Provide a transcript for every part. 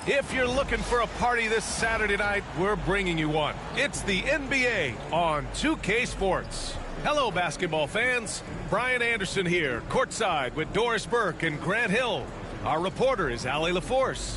If you're looking for a party this Saturday night, we're bringing you one. It's the NBA on 2K Sports. Hello, basketball fans. Brian Anderson here, courtside with Doris Burke and Grant Hill. Our reporter is Allie LaForce.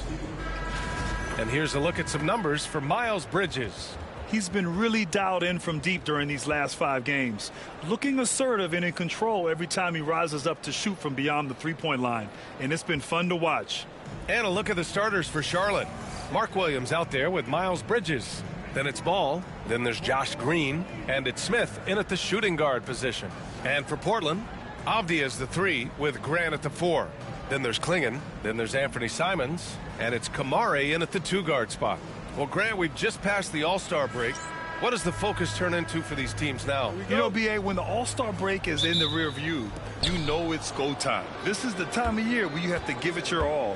And here's a look at some numbers for Miles Bridges. He's been really dialed in from deep during these last 5 games. Looking assertive and in control every time he rises up to shoot from beyond the three-point line. And it's been fun to watch. And a look at the starters for Charlotte. Mark Williams out there with Miles Bridges. Then it's Ball. Then there's Josh Green. And it's Smith in at the shooting guard position. And for Portland, Avdija is the 3 with Grant at the 4. Then there's Klingon. Then there's Anthony Simons. And it's Kamari in at the 2-guard spot. Well, Grant, we've just passed the All-Star break. What does the focus turn into for these teams now? You know, B.A., when the All-Star break is in the rear view, you know it's go time. This is the time of year where you have to give it your all.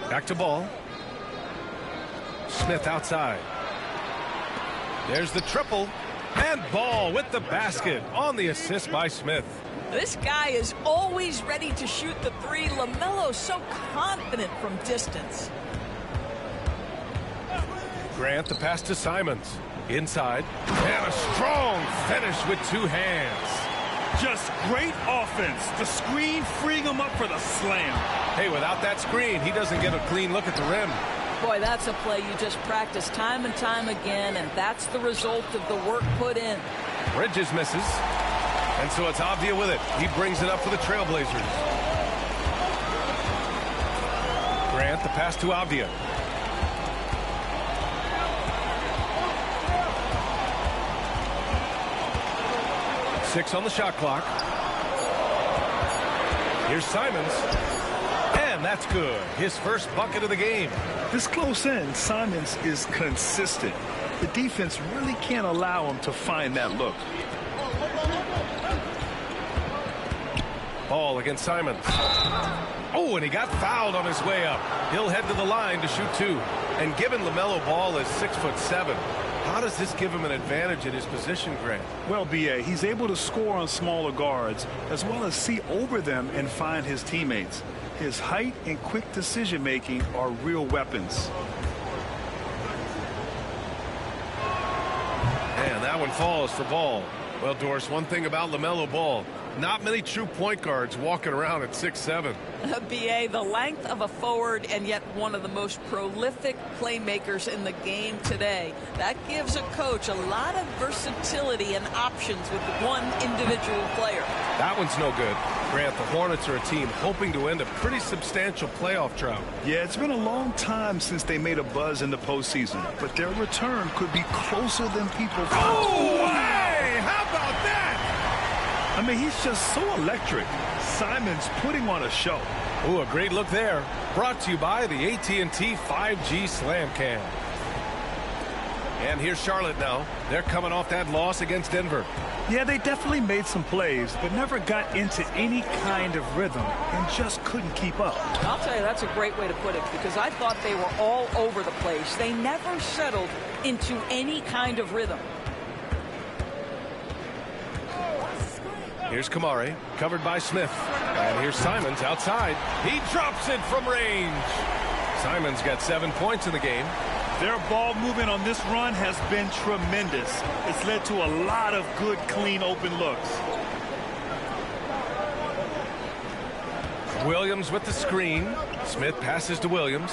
Back to Ball. Smith outside. There's the triple. And Ball with the basket on the assist by Smith. This guy is always ready to shoot the 3. LaMelo's so confident from distance. Grant, the pass to Simons. Inside. And a strong finish with 2 hands. Just great offense. The screen freeing him up for the slam. Hey, without that screen, he doesn't get a clean look at the rim. Boy, that's a play you just practice time and time again, and that's the result of the work put in. Bridges misses. And so it's Avdija with it. He brings it up for the Trailblazers. Grant, the pass to Avdija. Six on the shot clock. Here's Simons. And that's good. His first bucket of the game. This close in, Simons is consistent. The defense really can't allow him to find that look. Ball against Simons. Oh, and he got fouled on his way up. He'll head to the line to shoot 2. And given LaMelo Ball is 6'7", how does this give him an advantage in his position, Grant? Well, B.A., he's able to score on smaller guards as well as see over them and find his teammates. His height and quick decision-making are real weapons. And that one falls for Ball. Well, Doris, one thing about LaMelo Ball, not many true point guards walking around at 6'7". B.A., the length of a forward and yet one of the most prolific playmakers in the game today. That gives a coach a lot of versatility and options with one individual player. That one's no good. Grant, the Hornets are a team hoping to end a pretty substantial playoff drought. Yeah, it's been a long time since they made a buzz in the postseason, but their return could be closer than people thought. Oh, hey! How about that? I mean, he's just so electric. Simons putting on a show. Ooh, a great look there. Brought to you by the AT&T 5G Slam Cam. And here's Charlotte now. They're coming off that loss against Denver. Yeah, they definitely made some plays, but never got into any kind of rhythm and just couldn't keep up. I'll tell you, that's a great way to put it, because I thought they were all over the place. They never settled into any kind of rhythm. Here's Kamari, covered by Smith. And here's Simons outside. He drops it from range. Simons got 7 points in the game. Their ball movement on this run has been tremendous. It's led to a lot of good, clean, open looks. Williams with the screen. Smith passes to Williams.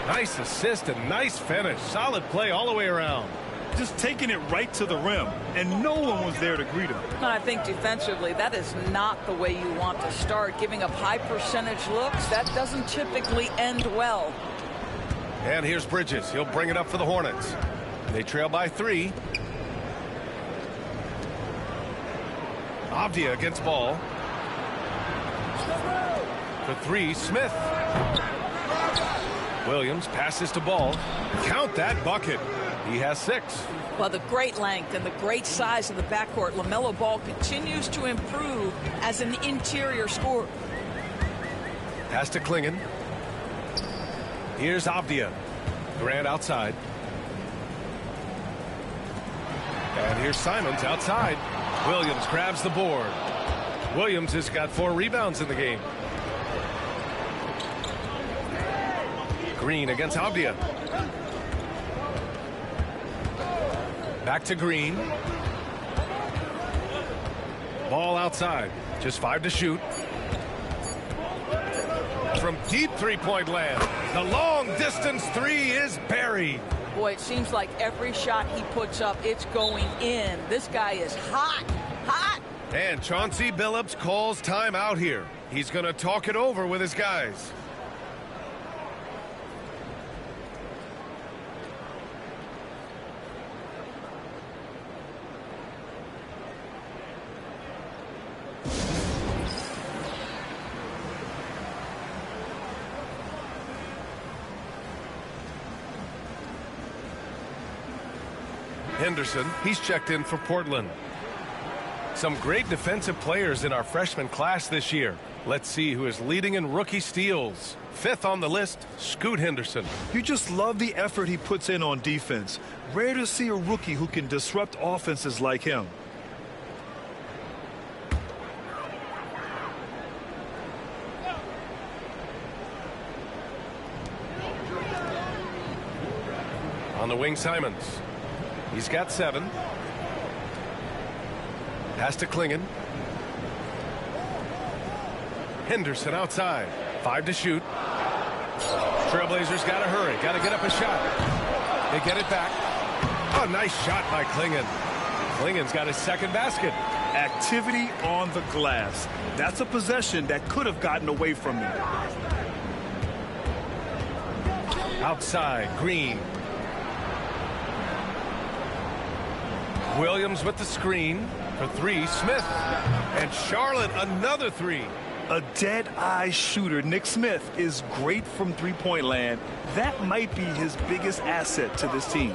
Nice assist and nice finish. Solid play all the way around. Just taking it right to the rim, and no one was there to greet him. I think defensively, that is not the way you want to start. Giving up high percentage looks, that doesn't typically end well. And here's Bridges. He'll bring it up for the Hornets. They trail by 3. Avdija against Ball. For 3, Smith. Williams passes to Ball. Count that bucket. He has 6. Well, the great length and the great size of the backcourt, LaMelo Ball continues to improve as an interior scorer. Pass to Klingon. Here's Avdija. Grant outside. And here's Simons outside. Williams grabs the board. Williams has got 4 rebounds in the game. Green against Avdia. Back to Green. Ball outside. Just 5 to shoot. From deep three-point land. The long-distance three is buried. Boy, it seems like every shot he puts up, it's going in. This guy is hot, hot. And Chauncey Billups calls timeout here. He's going to talk it over with his guys. Henderson, he's checked in for Portland. Some great defensive players in our freshman class this year. Let's see who is leading in rookie steals. 5th on the list, Scoot Henderson. You just love the effort he puts in on defense. Rare to see a rookie who can disrupt offenses like him. On the wing, Simons. He's got 7. Pass to Klingen. Henderson outside. 5 to shoot. Trailblazers got to hurry. Got to get up a shot. They get it back. Oh, nice shot by Klingen. Klingen's got his 2nd basket. Activity on the glass. That's a possession that could have gotten away from me. Outside, Green. Williams with the screen for 3. Smith. And Charlotte, another 3. A dead-eye shooter. Nick Smith is great from three-point land. That might be his biggest asset to this team.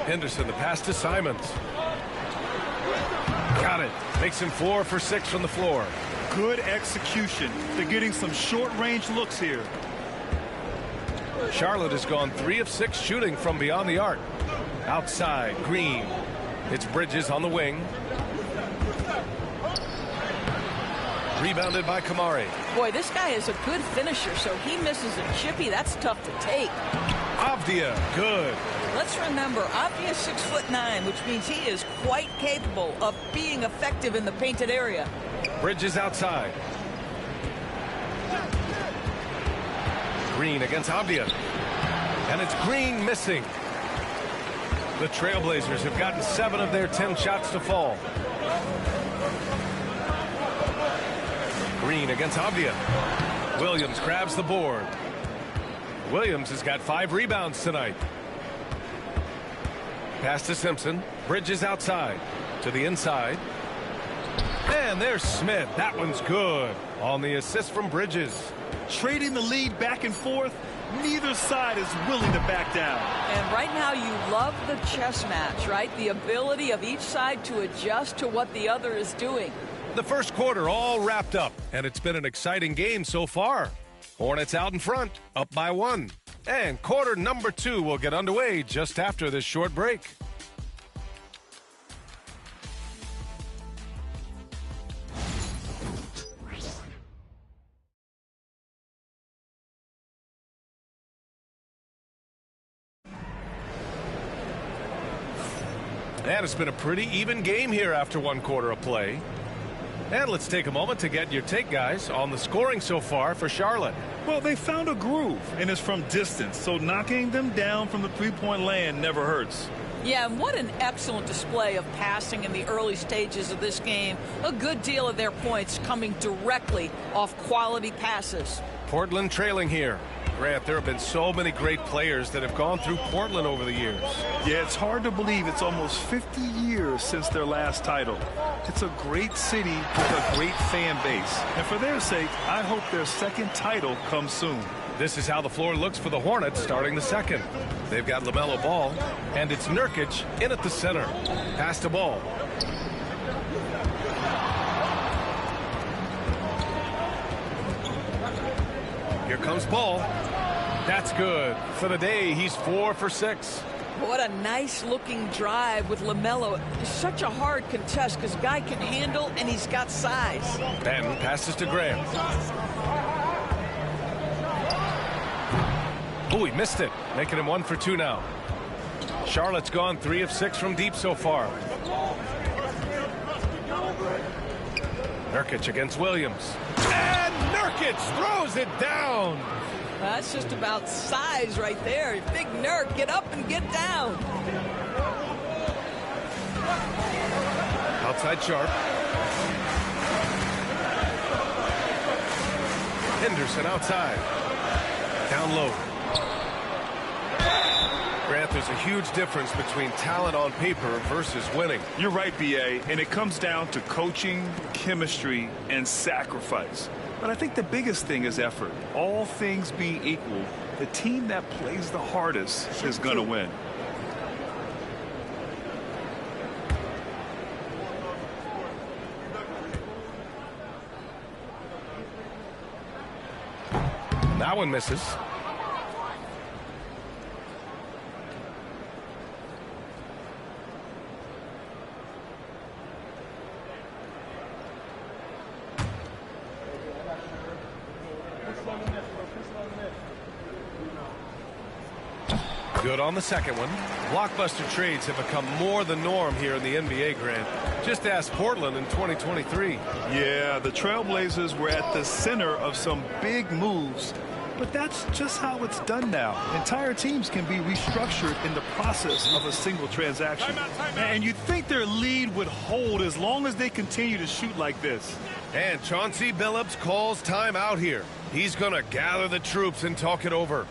Henderson, the pass to Simons. Got it. Makes him 4 for 6 from the floor. Good execution. They're getting some short-range looks here. Charlotte has gone 3 of 6 shooting from beyond the arc. Outside, Green. It's Bridges on the wing. Rebounded by Kamari. Boy, this guy is a good finisher, so he misses a chippy. That's tough to take. Avdia, good. Let's remember, Avdia is 6'9", which means he is quite capable of being effective in the painted area. Bridges outside. Green against Avdia. And it's Green missing. The Trailblazers have gotten 7 of their 10 shots to fall. Green against Avdia. Williams grabs the board. Williams has got 5 rebounds tonight. Pass to Simpson. Bridges outside. To the inside. And there's Smith. That one's good. On the assist from Bridges. Trading the lead back and forth. Neither side is willing to back down. And right now you love the chess match, right? The ability of each side to adjust to what the other is doing. The first quarter all wrapped up, and it's been an exciting game so far. Hornets out in front, up by 1. And quarter number 2 will get underway just after this short break. And it's been a pretty even game here after 1 quarter of play. And let's take a moment to get your take, guys, on the scoring so far for Charlotte. Well, they found a groove, and it's from distance, so knocking them down from the three-point land never hurts. Yeah, and what an excellent display of passing in the early stages of this game. A good deal of their points coming directly off quality passes. Portland trailing here. Grant, there have been so many great players that have gone through Portland over the years. Yeah, it's hard to believe it's almost 50 years since their last title. It's a great city with a great fan base. And for their sake, I hope their second title comes soon. This is how the floor looks for the Hornets starting the second. They've got LaMelo Ball, and it's Nurkic in at the center. Pass to Ball. Here comes Ball. That's good. For the day, he's 4 for 6. What a nice-looking drive with LaMelo. It's such a hard contest because guy can handle and he's got size. Ben passes to Graham. Oh, he missed it, making him 1 for 2 now. Charlotte's gone 3 of 6 from deep so far. Nurkic against Williams. And Nurkic throws it down. That's just about size right there. Big Nurk, get up and get down. Outside Sharp. Henderson outside. Down low. Grant, there's a huge difference between talent on paper versus winning. You're right, B.A., and it comes down to coaching, chemistry, and sacrifice. But I think the biggest thing is effort. All things being equal, the team that plays the hardest is going to win. That one misses. Good on the second one. Blockbuster trades have become more the norm here in the NBA, Grant. Just ask Portland in 2023. Yeah, the Trailblazers were at the center of some big moves, but that's just how it's done now. Entire teams can be restructured in the process of a single transaction. And you'd think their lead would hold as long as they continue to shoot like this. And Chauncey Billups calls time out here. He's going to gather the troops and talk it over.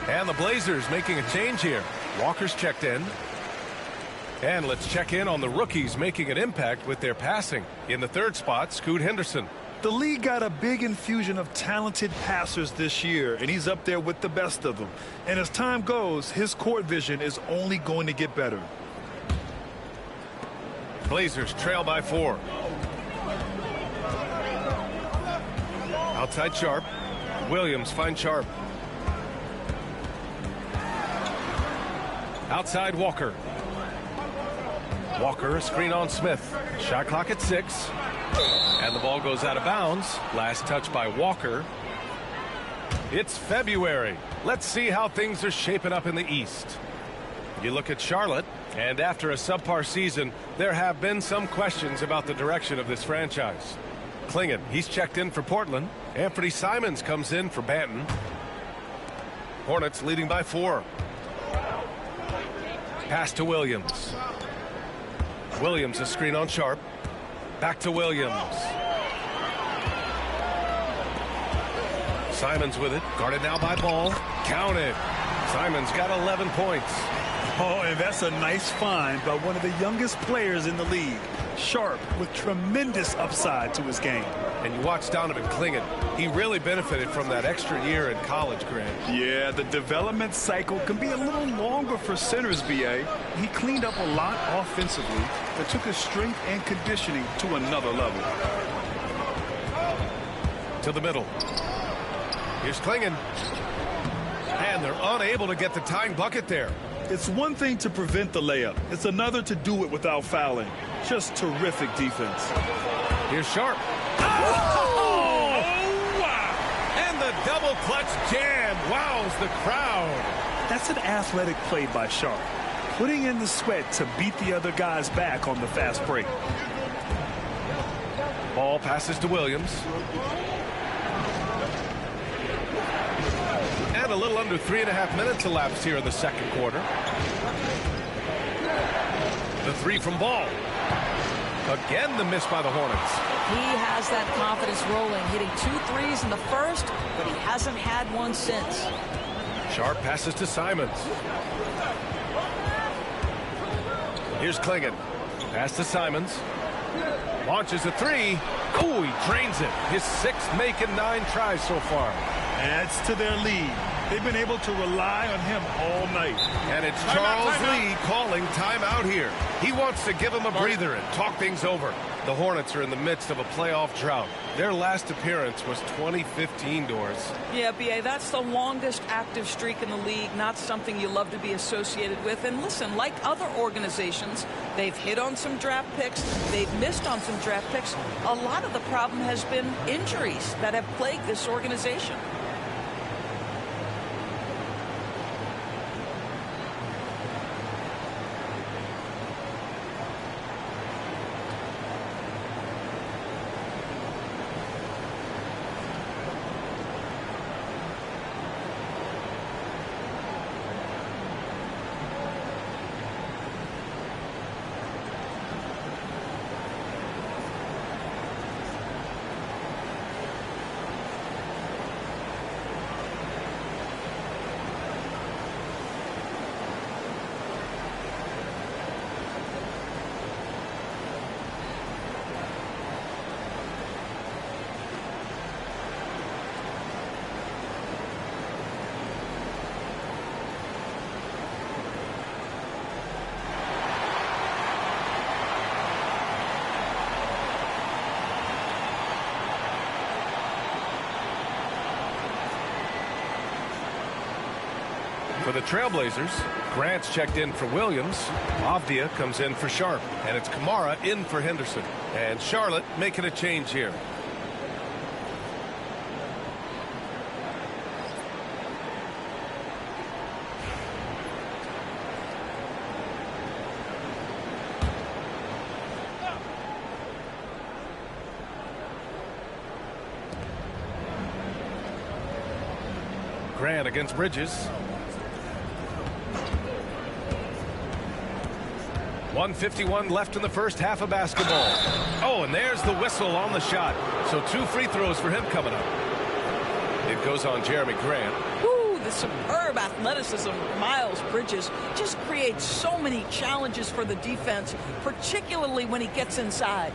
And the Blazers making a change here. Walker's checked in. And let's check in on the rookies making an impact with their passing. In the third spot, Scoot Henderson. The league got a big infusion of talented passers this year, and he's up there with the best of them. And as time goes, his court vision is only going to get better. Blazers trail by 4. Outside Sharp. Williams finds Sharp. Outside Walker. Walker, a screen on Smith. Shot clock at 6. And the ball goes out of bounds. Last touch by Walker. It's February. Let's see how things are shaping up in the East. You look at Charlotte, and after a subpar season, there have been some questions about the direction of this franchise. Klingon, he's checked in for Portland. Anthony Simons comes in for Banton. Hornets leading by 4. Pass to Williams. Williams, a screen on Sharp. Back to Williams. Simons with it. Guarded now by Ball. Counted. Simons got 11 points. Oh, and that's a nice find by one of the youngest players in the league. Sharp with tremendous upside to his game. And you watch Donovan Klingon. He really benefited from that extra year in college, Grant. Yeah, the development cycle can be a little longer for centers, B.A. He cleaned up a lot offensively, but took his strength and conditioning to another level. To the middle. Here's Klingon. And they're unable to get the tying bucket there. It's one thing to prevent the layup. It's another to do it without fouling. Just terrific defense. Here's Sharp. Oh, wow. And the double clutch jam wows the crowd. That's an athletic play by Sharp. putting in the sweat to beat the other guys back on the fast break. Ball passes to Williams. And a little under 3.5 minutes elapsed here in the second quarter. The three from Ball. Again, the miss by the Hornets. He has that confidence rolling, hitting 2 threes in the first, but he hasn't had one since. Sharp passes to Simons. Here's Klingon. Pass to Simons. Launches a three. Oh, he drains it. His 6th make in 9 tries so far. Adds to their lead. They've been able to rely on him all night. And it's Charles Lee calling timeout here. He wants to give him a breather and talk things over. The Hornets are in the midst of a playoff drought. Their last appearance was 2015, Doris. Yeah, B.A., that's the longest active streak in the league, not something you love to be associated with. And listen, like other organizations, they've hit on some draft picks, they've missed on some draft picks. A lot of the problem has been injuries that have plagued this organization. For the Trailblazers, Grant's checked in for Williams. Avdia comes in for Sharp. And it's Kamara in for Henderson. And Charlotte making a change here. Grant against Bridges. 1:51 left in the first half of basketball. Oh, and there's the whistle on the shot. So 2 free throws for him coming up. It goes on Jeremy Grant. Woo, the superb athleticism of Miles Bridges just creates so many challenges for the defense, particularly when he gets inside.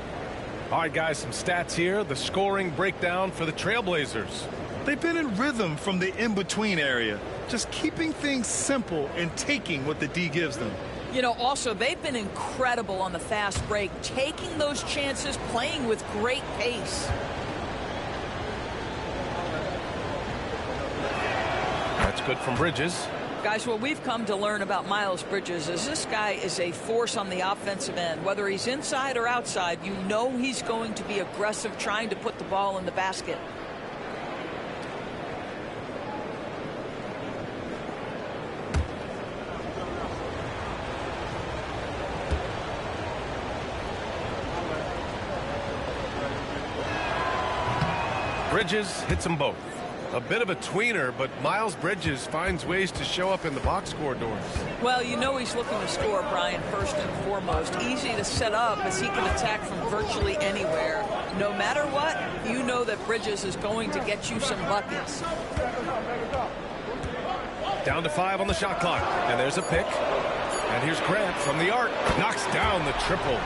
All right, guys, some stats here. The scoring breakdown for the Trailblazers. They've been in rhythm from the in-between area, just keeping things simple and taking what the D gives them. You know, also, they've been incredible on the fast break, taking those chances, playing with great pace. That's good from Bridges. Guys, what we've come to learn about Miles Bridges is this guy is a force on the offensive end. Whether he's inside or outside, you know he's going to be aggressive, trying to put the ball in the basket. Bridges hits them both. A bit of a tweener, but Miles Bridges finds ways to show up in the box score, Doors. Well, you know he's looking to score, Brian, first and foremost. Easy to set up as he can attack from virtually anywhere. No matter what, you know that Bridges is going to get you some buckets. Down to 5 on the shot clock. And there's a pick. And here's Grant from the arc. Knocks down the triple.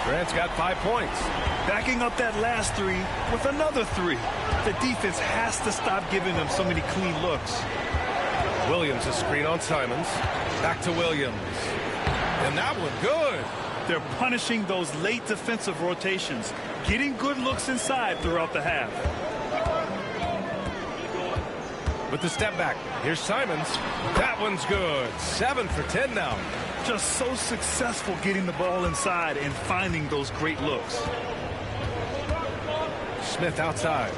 Grant's got 5 points. Backing up that last 3 with another 3. The defense has to stop giving them so many clean looks. Williams a screen on Simons. Back to Williams. And that one good. They're punishing those late defensive rotations, getting good looks inside throughout the half. With the step back, here's Simons. That one's good. 7 for 10 now. Just so successful getting the ball inside and finding those great looks. Smith outside.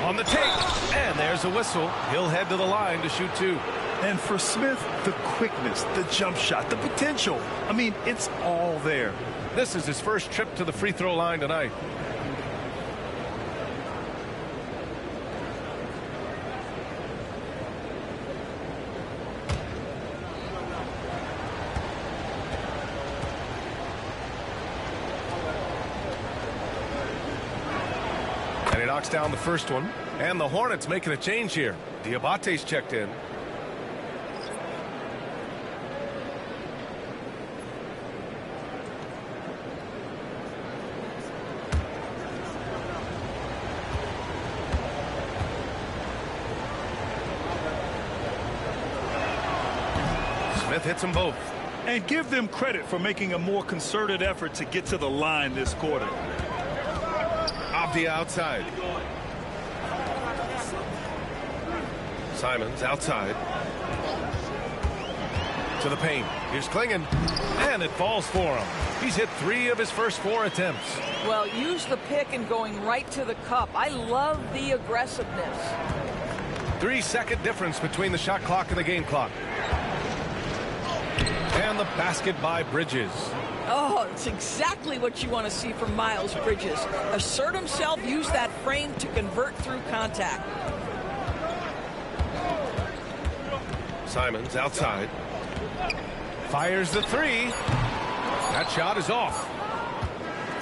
On the take, and there's a whistle. He'll head to the line to shoot 2. And for Smith, the quickness, the jump shot, the potential. I mean, it's all there. This is his first trip to the free throw line tonight. And he knocks down the first one. And the Hornets making a change here. Diabate's checked in. Smith hits them both. And give them credit for making a more concerted effort to get to the line this quarter. Abdi outside. Simons outside. To the paint. Here's Klingon. And it falls for him. He's hit 3 of his first 4 attempts. Well, use the pick and going right to the cup. I love the aggressiveness. 3-second difference between the shot clock and the game clock. And the basket by Bridges. Oh, it's exactly what you want to see from Miles Bridges. Assert himself, use that frame to convert through contact. Simons outside. Fires the 3. That shot is off.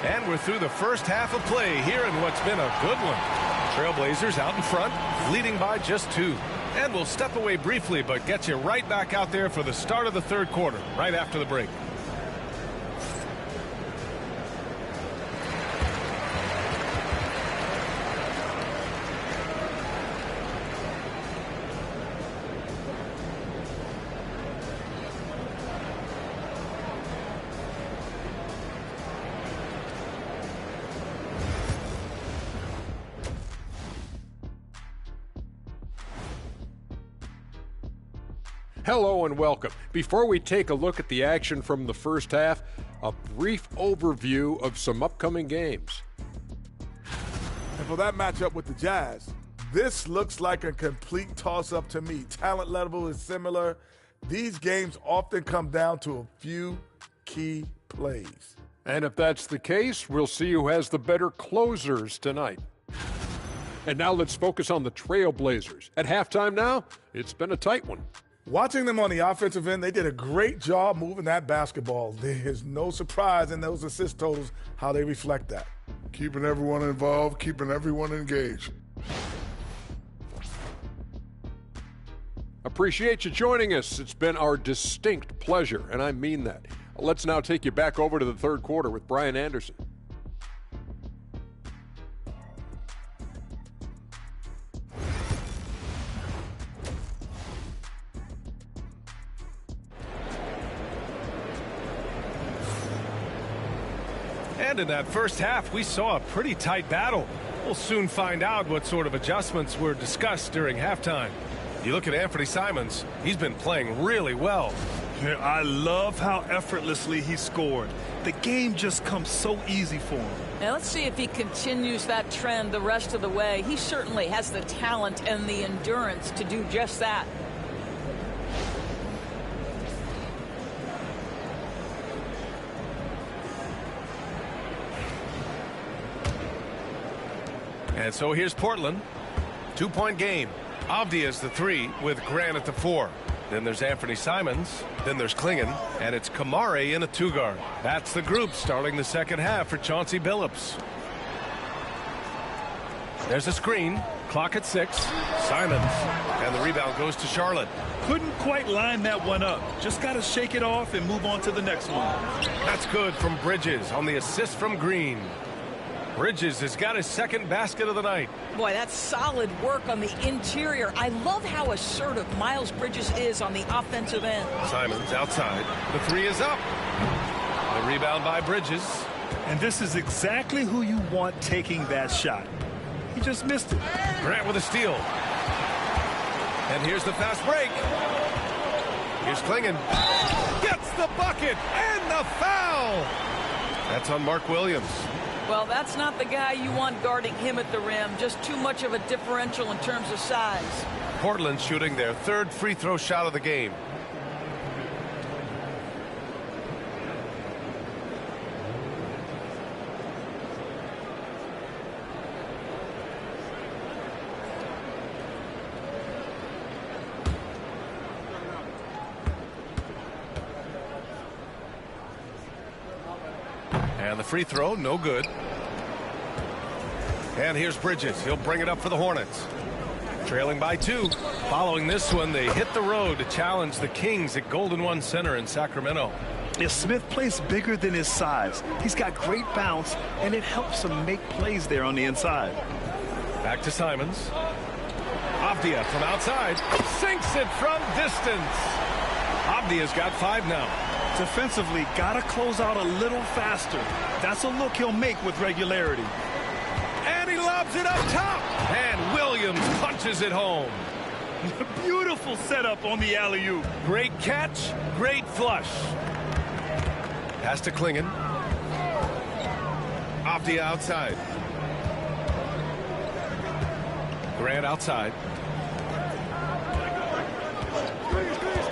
And we're through the first half of play here in what's been a good one. Trailblazers out in front, leading by just 2. And we'll step away briefly, but get you right back out there for the start of the third quarter, right after the break. Hello and welcome. Before we take a look at the action from the first half, a brief overview of some upcoming games. And for that matchup with the Jazz, this looks like a complete toss-up to me. Talent level is similar. These games often come down to a few key plays. And if that's the case, we'll see who has the better closers tonight. And now let's focus on the Trailblazers. At halftime now, it's been a tight one. Watching them on the offensive end, they did a great job moving that basketball. There's no surprise in those assist totals how they reflect that. Keeping everyone involved, keeping everyone engaged. Appreciate you joining us. It's been our distinct pleasure, and I mean that. Let's now take you back over to the third quarter with Brian Anderson. And in that first half, we saw a pretty tight battle. We'll soon find out what sort of adjustments were discussed during halftime. You look at Anthony Simons, he's been playing really well. Yeah, I love how effortlessly he scored. The game just comes so easy for him. Now let's see if he continues that trend the rest of the way. He certainly has the talent and the endurance to do just that. And so here's Portland. 2-point game. Avdi is the 3 with Grant at the 4. Then there's Anthony Simons. Then there's Klingon. And it's Kamare in a 2-guard. That's the group starting the second half for Chauncey Billups. There's a screen. Clock at 6. Simons. And the rebound goes to Charlotte. Couldn't quite line that one up. Just got to shake it off and move on to the next one. That's good from Bridges on the assist from Green. Bridges has got his second basket of the night. Boy, that's solid work on the interior. I love how assertive Miles Bridges is on the offensive end. Simons outside. The 3 is up. The rebound by Bridges. And this is exactly who you want taking that shot. He just missed it. Grant with a steal. And here's the fast break. Here's Klingon. Gets the bucket and the foul. That's on Mark Williams. Well, that's not the guy you want guarding him at the rim. Just too much of a differential in terms of size. Portland shooting their third free throw shot of the game. And the free throw, no good. And here's Bridges. He'll bring it up for the Hornets. Trailing by 2. Following this one, they hit the road to challenge the Kings at Golden One Center in Sacramento. Yeah, Smith plays bigger than his size. He's got great bounce, and it helps him make plays there on the inside. Back to Simons. Avdia from outside. Sinks it from distance. Avdia's got 5 now. Defensively, got to close out a little faster. That's a look he'll make with regularity. And he lobs it up top. And Williams punches it home. Beautiful setup on the alley-oop. Great catch, great flush. Pass to Klingon. Avdia outside. Grant outside.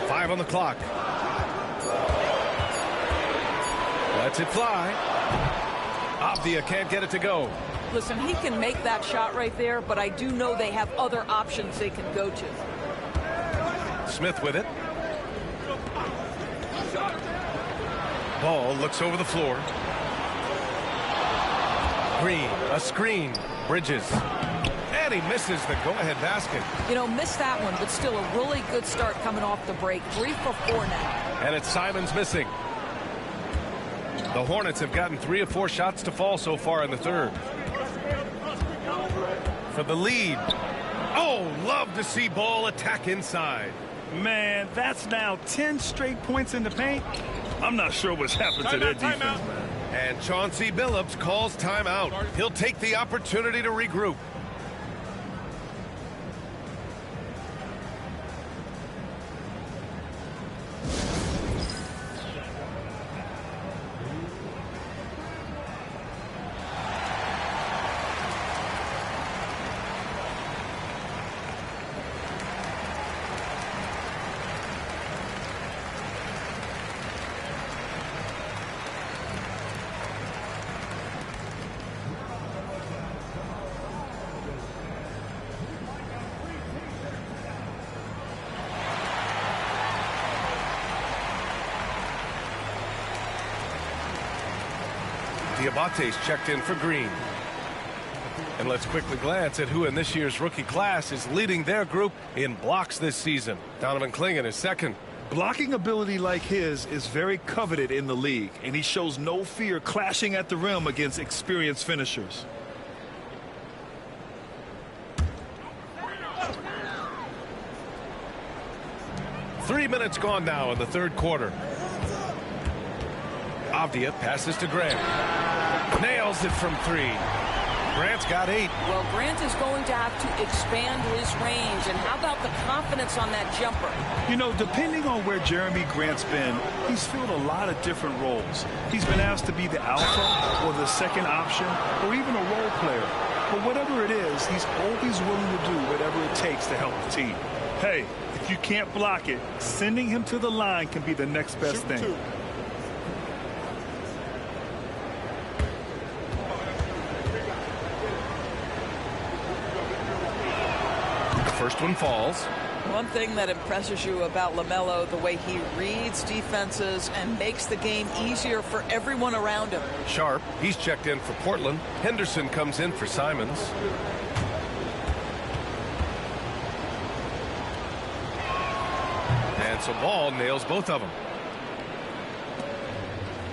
5 on the clock. Lets it fly. Avdia can't get it to go. Listen, he can make that shot right there, but I do know they have other options they can go to. Smith with it. Ball looks over the floor. Green, a screen. Bridges. And he misses the go-ahead basket. You know, missed that one, but still a really good start coming off the break. 3 for 4 now. And it's Simons missing. The Hornets have gotten 3 of 4 shots to fall so far in the third. For the lead. Oh, love to see Ball attack inside. Man, that's now 10 straight points in the paint. I'm not sure what's happened to their defense, man. And Chauncey Billups calls timeout. He'll take the opportunity to regroup. Diabate's checked in for Green. And let's quickly glance at who in this year's rookie class is leading their group in blocks this season. Donovan Klingon is second. Blocking ability like his is very coveted in the league, and he shows no fear clashing at the rim against experienced finishers. Three minutes gone now in the third quarter. Avdia passes to Grant. Nails it from 3. Grant's got 8. Well, Grant is going to have to expand his range. And how about the confidence on that jumper? You know, depending on where Jeremy Grant's been, he's filled a lot of different roles. He's been asked to be the alpha or the second option or even a role player. But whatever it is, he's always willing to do whatever it takes to help the team. Hey, if you can't block it, sending him to the line can be the next best thing. First one falls. One thing that impresses you about LaMelo, the way he reads defenses and makes the game easier for everyone around him. Sharp, he's checked in for Portland. Henderson comes in for Simons. And so Ball nails both of them.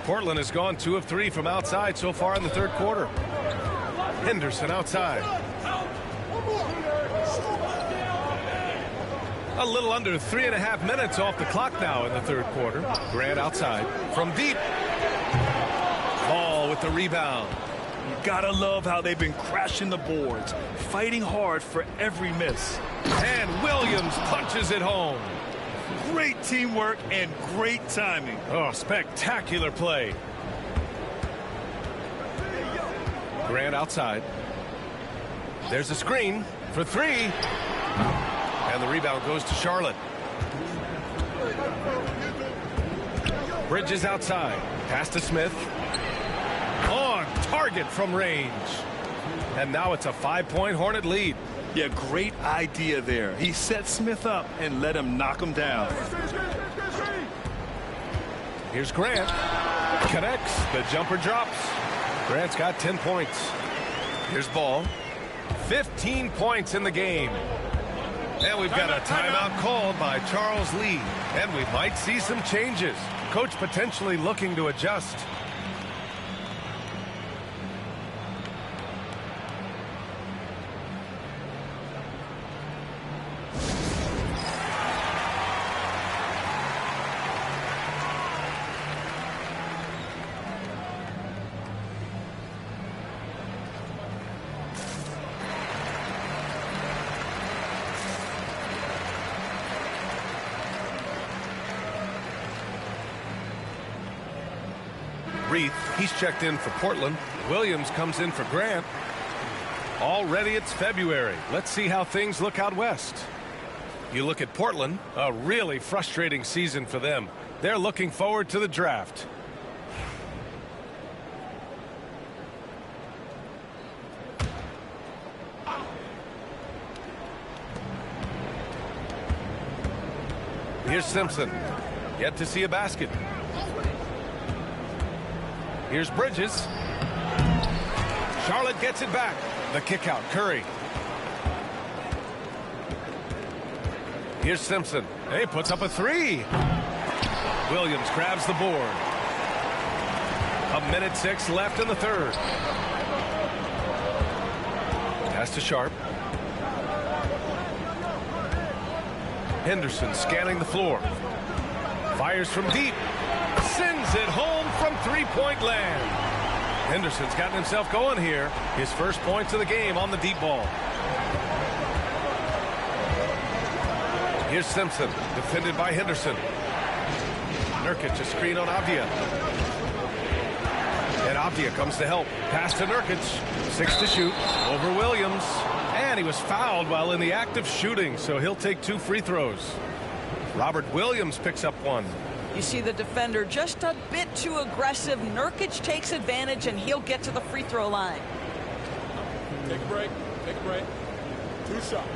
Portland has gone 2 of 3 from outside so far in the third quarter. Henderson outside. A little under 3.5 minutes off the clock now in the third quarter. Grant outside from deep. Ball with the rebound. You gotta love how they've been crashing the boards, fighting hard for every miss. And Williams punches it home. Great teamwork and great timing. Oh, spectacular play. Grant outside. There's a screen for three. And the rebound goes to Charlotte. Bridges outside. Pass to Smith. On target from range. And now it's a 5-point Hornet lead. Yeah, great idea there. He set Smith up and let him knock him down. Here's Grant. Connects. The jumper drops. Grant's got 10 points. Here's Ball. 15 points in the game. And we've got a timeout called by Charles Lee. And we might see some changes. Coach potentially looking to adjust. Reith, he's checked in for Portland. Williams comes in for Grant. Already it's February. Let's see how things look out west. You look at Portland, a really frustrating season for them. They're looking forward to the draft. Here's Simpson. Yet to see a basket. Here's Bridges. Charlotte gets it back. The kick out, Curry. Here's Simpson. He puts up a three. Williams grabs the board. 1:06 left in the third. Pass to Sharp. Henderson scanning the floor. Fires from deep. Sends it home from three-point land. Henderson's gotten himself going here. His first points of the game on the deep ball. Here's Simpson, defended by Henderson. Nurkic, a screen on Avdia. And Avdia comes to help. Pass to Nurkic. 6 to shoot. Over Williams. And he was fouled while in the act of shooting, so he'll take 2 free throws. Robert Williams picks up 1. You see the defender just a bit too aggressive. Nurkic takes advantage, and he'll get to the free throw line. Take a break. Take a break. 2 shots.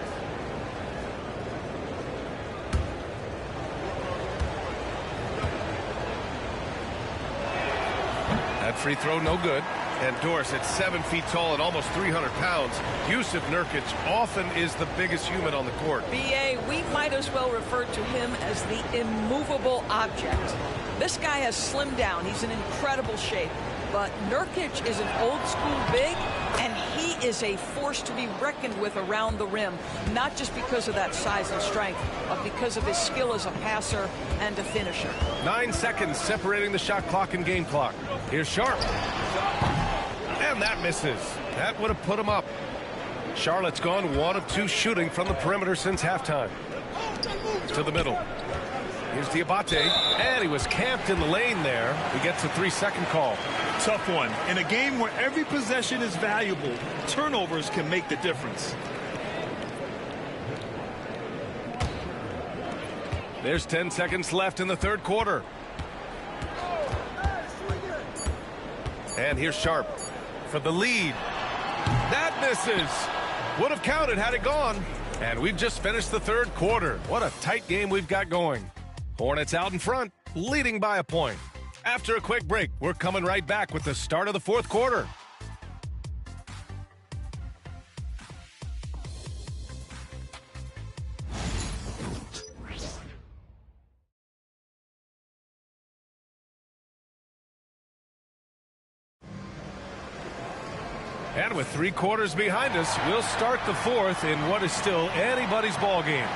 That free throw no good. And Dorsett, 7 feet tall and almost 300 pounds. Yusuf Nurkic often is the biggest human on the court. BA, we might as well refer to him as the immovable object. This guy has slimmed down. He's in incredible shape. But Nurkic is an old-school big, and he is a force to be reckoned with around the rim, not just because of that size and strength, but because of his skill as a passer and a finisher. 9 seconds separating the shot clock and game clock. Here's Sharp. And that misses. That would have put him up. Charlotte's gone 1 of 2 shooting from the perimeter since halftime. To the middle. Here's Diabate, and he was camped in the lane there. He gets a 3-second call. Tough one. In a game where every possession is valuable, turnovers can make the difference. There's 10 seconds left in the third quarter. And here's Sharp for the lead. That misses. Would have counted had it gone. And we've just finished the third quarter. What a tight game we've got going. Hornets out in front, leading by a point. After a quick break, we're coming right back with the start of the fourth quarter. And with 3 quarters behind us, we'll start the fourth in what is still anybody's ball game.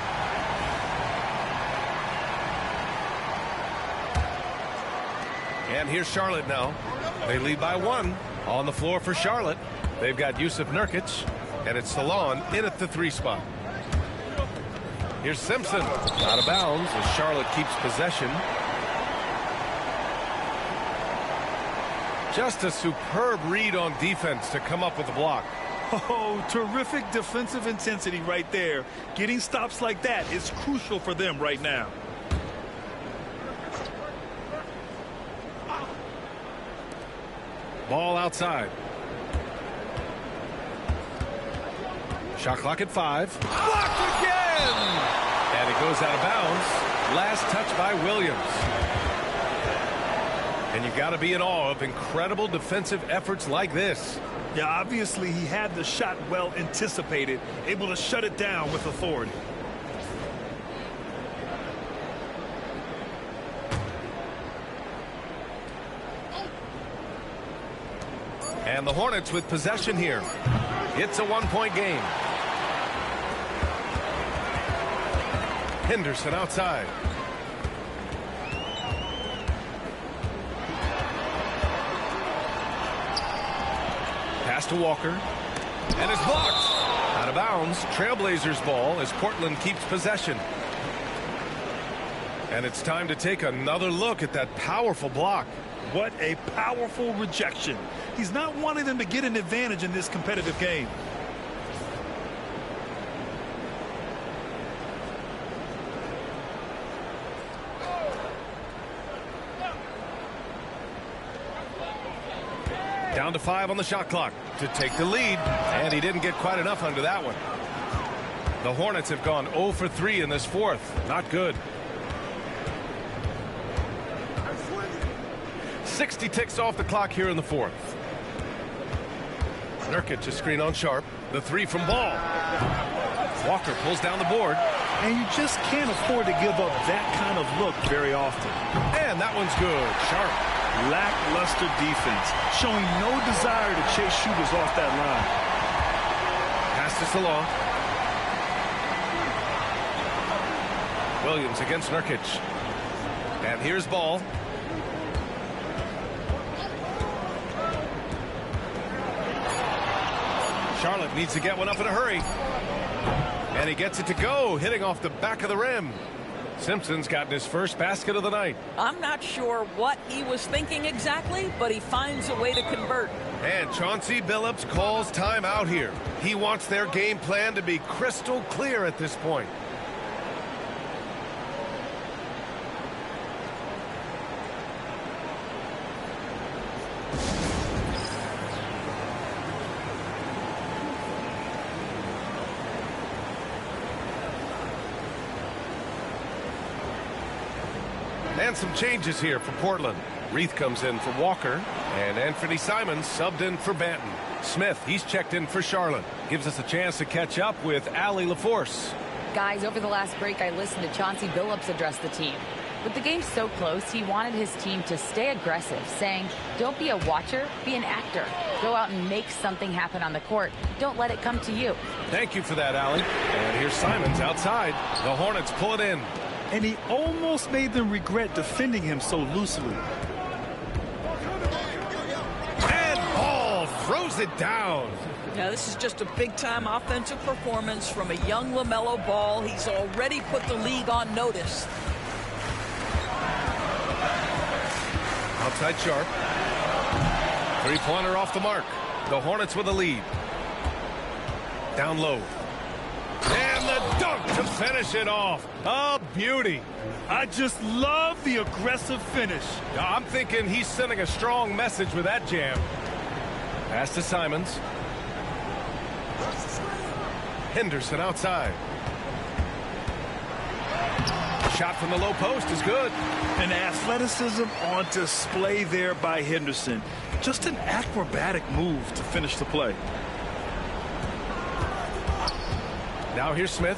And here's Charlotte now. They lead by 1. On the floor for Charlotte. They've got Yusuf Nurkic, and it's Salon in at the 3 spot. Here's Simpson. Out of bounds as Charlotte keeps possession. Just a superb read on defense to come up with the block. Oh, terrific defensive intensity right there. Getting stops like that is crucial for them right now. Ball outside. Shot clock at 5. Blocked again! And it goes out of bounds. Last touch by Williams. And you got to be in awe of incredible defensive efforts like this. Yeah, obviously he had the shot well anticipated, able to shut it down with authority. And the Hornets with possession here. It's a one-point game. Henderson outside. Pass to Walker. And it's blocked. Out of bounds. Trailblazers ball as Portland keeps possession. And it's time to take another look at that powerful block. What a powerful rejection. He's not wanting them to get an advantage in this competitive game. Down to 5 on the shot clock to take the lead. And he didn't get quite enough under that one. The Hornets have gone 0 for 3 in this fourth. Not good. 60 ticks off the clock here in the fourth. Nurkic a screen on Sharp. The 3 from Ball. Walker pulls down the board. And you just can't afford to give up that kind of look very often. And that one's good. Sharp. Lackluster defense, showing no desire to chase shooters off that line. Pass this along. Williams against Nurkic. And here's Ball. Charlotte needs to get one up in a hurry. And he gets it to go, hitting off the back of the rim. Simpson's gotten his first basket of the night. I'm not sure what he was thinking exactly, but he finds a way to convert. And Chauncey Billups calls timeout here. He wants their game plan to be crystal clear at this point. And some changes here for Portland. Reith comes in for Walker, and Anthony Simons subbed in for Banton. Smith, he's checked in for Charlotte. Gives us a chance to catch up with Allie LaForce. Guys, over the last break, I listened to Chauncey Billups address the team. With the game so close, he wanted his team to stay aggressive, saying, don't be a watcher, be an actor. Go out and make something happen on the court. Don't let it come to you. Thank you for that, Allie. And here's Simons outside. The Hornets pull it in. And he almost made them regret defending him so loosely. And Ball throws it down. Now, this is just a big-time offensive performance from a young LaMelo Ball. He's already put the league on notice. Outside Sharp. Three-pointer off the mark. The Hornets with a lead. Down low. And the dunk to finish it off. A beauty. I just love the aggressive finish. I'm thinking he's sending a strong message with that jam. Pass to Simons. Henderson outside. Shot from the low post is good. And athleticism on display there by Henderson. Just an acrobatic move to finish the play. Now here's Smith.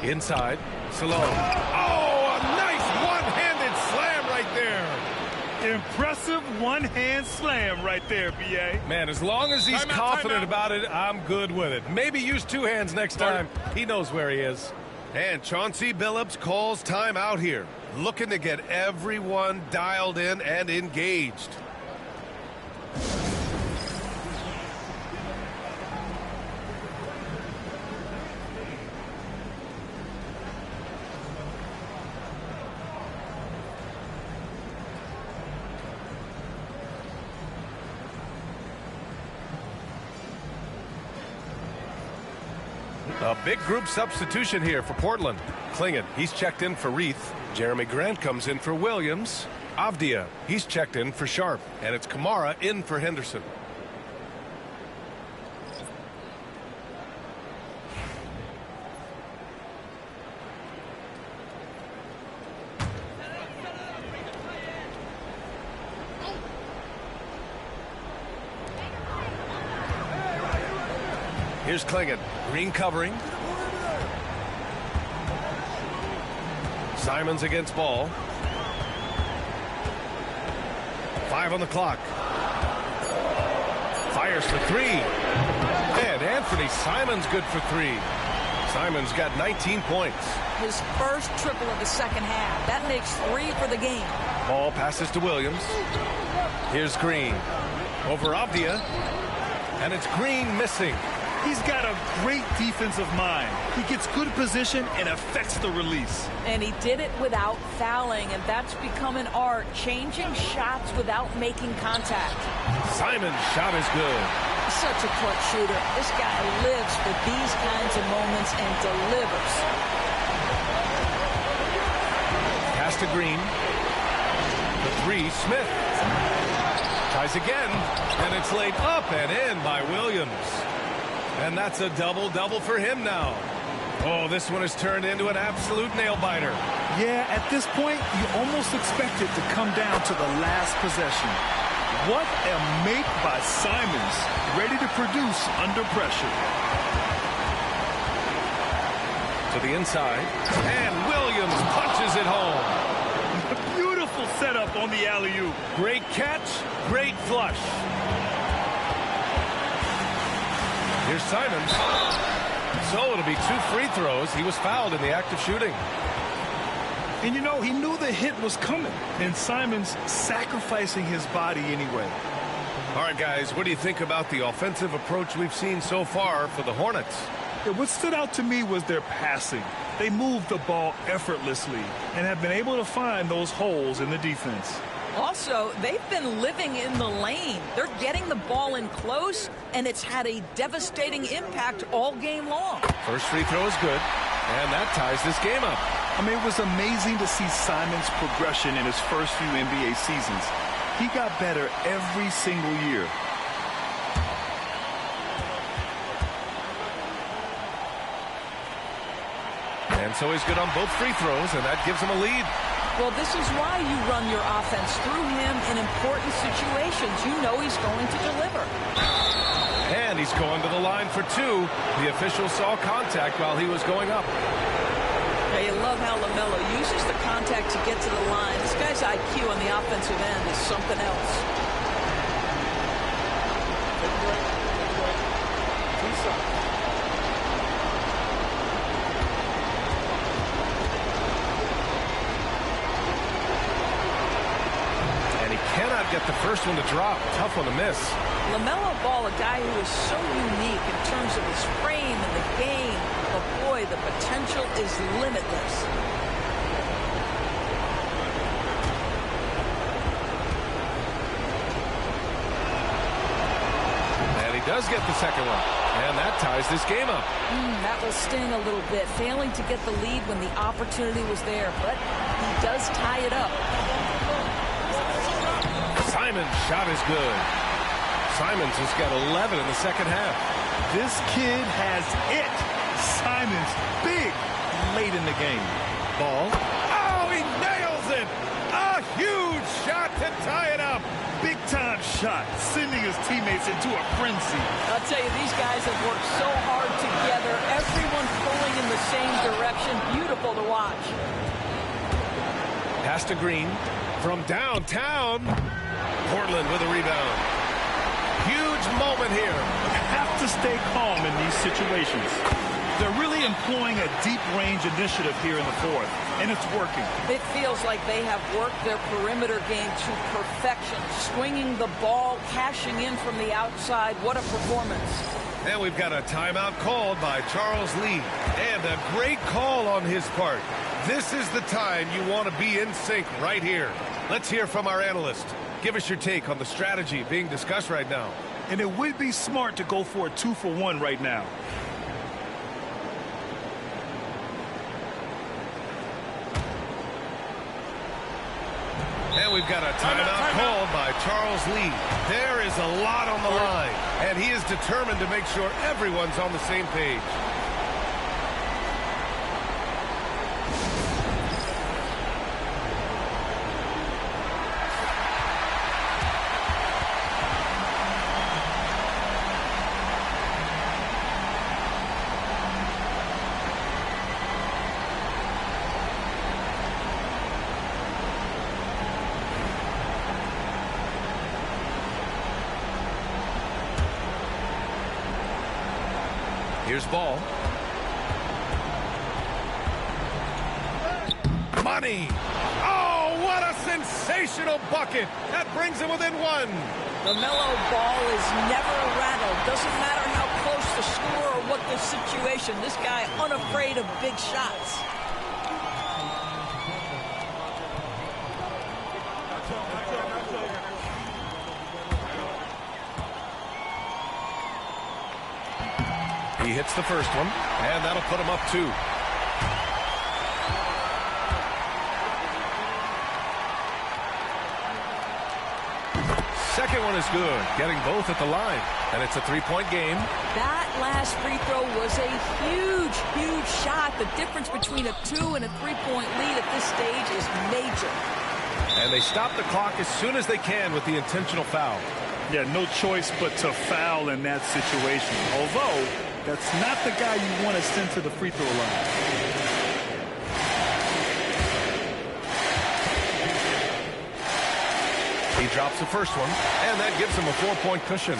Inside. Salone. Oh, a nice one-handed slam right there. Impressive one-hand slam right there, B.A. Man, as long as he's confident about it, I'm good with it. Maybe use two hands next time. He knows where he is. And Chauncey Billups calls timeout here. Looking to get everyone dialed in and engaged. A big group substitution here for Portland. Klingon, he's checked in for Reith. Jeremy Grant comes in for Williams. Avdia, he's checked in for Sharp. And it's Kamara in for Henderson. Here's Klingon. Green covering. Simons against Ball. 5 on the clock. Fires for 3. And Anthony Simons good for 3. Simons got 19 points. His first triple of the second half. That makes 3 for the game. Ball passes to Williams. Here's Green. Over Avdia. And it's Green missing. He's got a great defensive mind. He gets good position and affects the release. And he did it without fouling, and that's become an art, changing shots without making contact. Simon's shot is good. Such a clutch shooter. This guy lives for these kinds of moments and delivers. Pass to Green. The 3, Smith. Tries again, and it's laid up and in by Williams. And that's a double-double for him now. Oh, this one has turned into an absolute nail-biter. Yeah, at this point, you almost expect it to come down to the last possession. What a make by Simons, ready to produce under pressure. To the inside, and Williams punches it home. A beautiful setup on the alley-oop. Great catch, great flush. Here's Simons. So it'll be 2 free throws. He was fouled in the act of shooting. And you know, he knew the hit was coming. And Simons sacrificing his body anyway. All right, guys, what do you think about the offensive approach we've seen so far for the Hornets? Yeah, what stood out to me was their passing. They moved the ball effortlessly and have been able to find those holes in the defense. Also, they've been living in the lane. They're getting the ball in close, and it's had a devastating impact all game long. First free throw is good, and that ties this game up. I mean, it was amazing to see Simons' progression in his first few NBA seasons. He got better every single year. And so he's good on both free throws, and that gives him a lead. Well, this is why you run your offense through him in important situations. You know he's going to deliver. And he's going to the line for 2. The official saw contact while he was going up. Yeah, you love how LaMelo uses the contact to get to the line. This guy's IQ on the offensive end is something else. Cannot get the first one to drop. Tough one to miss. LaMelo Ball, a guy who is so unique in terms of his frame and the game. But boy, the potential is limitless. And he does get the second one. And that ties this game up. That will sting a little bit. Failing to get the lead when the opportunity was there. But he does tie it up. Simon's shot is good. Simons has got 11 in the second half. This kid has it. Simons big late in the game. Ball. Oh, he nails it. A huge shot to tie it up. Big time shot, sending his teammates into a frenzy. I'll tell you, these guys have worked so hard together. Everyone pulling in the same direction. Beautiful to watch. Pass to Green from downtown. Portland with a rebound. Huge moment here. Have to stay calm in these situations. They're really employing a deep range initiative here in the fourth, and it's working. It feels like they have worked their perimeter game to perfection, swinging the ball, cashing in from the outside. What a performance. And we've got a timeout called by Charles Lee, and a great call on his part. This is the time you want to be in sync right here. Let's hear from our analyst. Give us your take on the strategy being discussed right now. And it would be smart to go for a 2-for-1 right now. And we've got a timeout called by Charles Lee. There is a lot on the line, and he is determined to make sure everyone's on the same page. Here's ball. Money. Oh, what a sensational bucket. That brings him within one. LaMelo Ball is never rattled. Doesn't matter how close the score or what the situation. This guy unafraid of big shots. He hits the first one, and that'll put him up 2. Second one is good, getting both at the line, and it's a 3-point game. That last free throw was a huge, huge shot. The difference between a 2 and a 3-point lead at this stage is major. And they stop the clock as soon as they can with the intentional foul. Yeah, no choice but to foul in that situation. Although, that's not the guy you want to send to the free throw line. He drops the first one, and that gives him a 4-point cushion.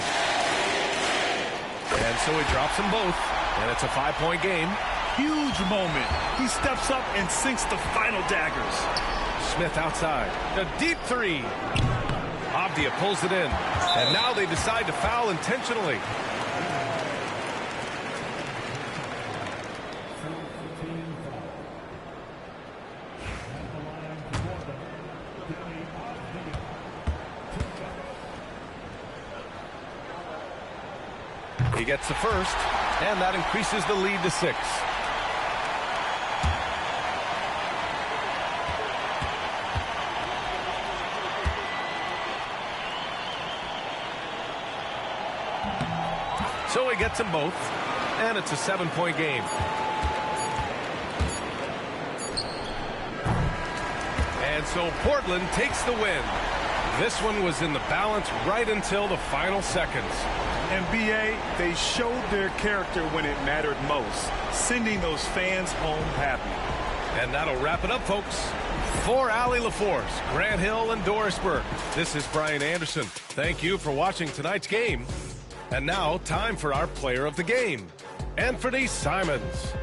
And so he drops them both, and it's a 5-point game. Huge moment. He steps up and sinks the final daggers. Smith outside. A deep 3. Avdia pulls it in, and now they decide to foul intentionally. He gets the first, and that increases the lead to 6. So he gets them both, and it's a 7-point game. And so Portland takes the win. This one was in the balance right until the final seconds. And B.A., they showed their character when it mattered most, sending those fans home happy. And that'll wrap it up, folks. For Allie LaForce, Grant Hill, and Dorisburg, this is Brian Anderson. Thank you for watching tonight's game. And now, time for our player of the game, Anthony Simons.